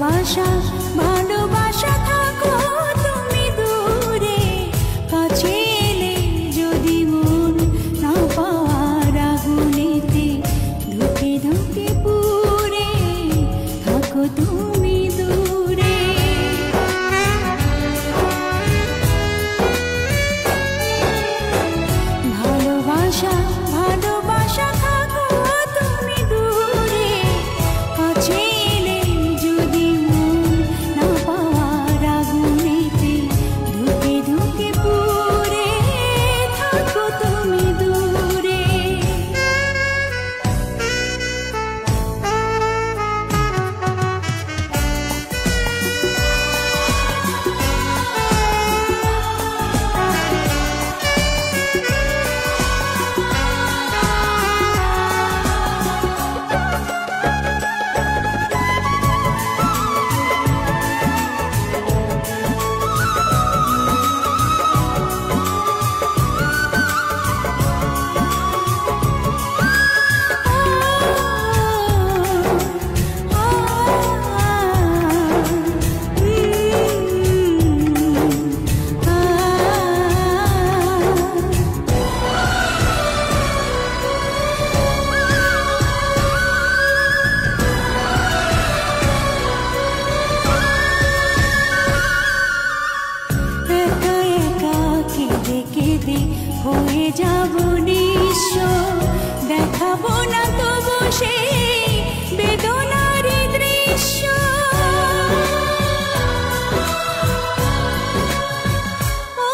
ভালোবাসা ভালোবাসা থাকো তুমি দূরে, কাছে এলে যদি মন না পাওয়ার আগুনেতে ধুকে ধুকে পুড়ে থাকো তুমি দূরে। ভালোবাসা ভালোবাসা থাকো তুমি দূরে, কাছে এলে যদি মন না পাওয়ার আগুনেতে ধুকে ধুকে পুড়ে থাকো তুমি দূরে। হয়ে যাব নিঃস্ব, দেখাবো না তবু সেই বেদনার দৃশ্য। ও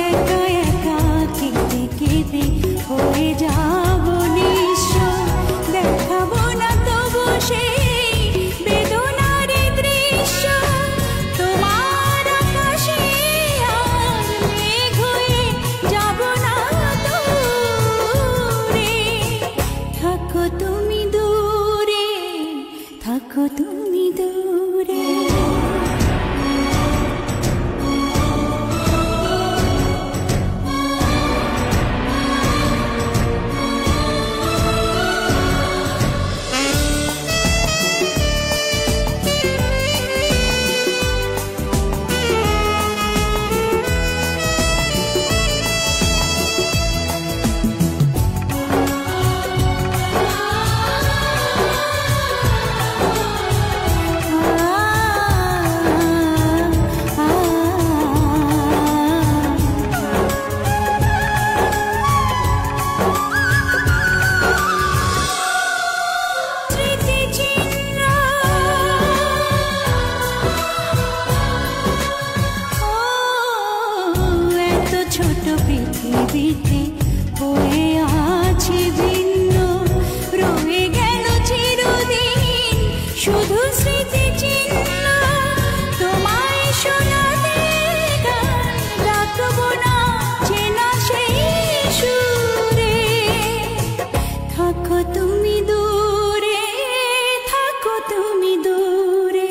একা একা কেঁদে কেঁদে হয়ে যাব নিঃস্ব, দেখাবো না তবু সেই বেদনার দৃশ্য। তোমার আকাশে আর মেঘ হয়ে যাব না দূরে, থাকো তুমি দূরে, থাকো তুমি দূরে। ছোট পৃথিবীতে হয়ে আছি ভিন্ন, রয়ে গেল চিরদিন শুধু স্মৃতি চিহ্ন। তোমায় শোনাতে গান রাখবো না চেনা সেই সুরে, থাকো তুমি দূরে, থাকো তুমি দূরে।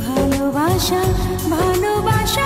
ভালোবাসা ভালোবাসা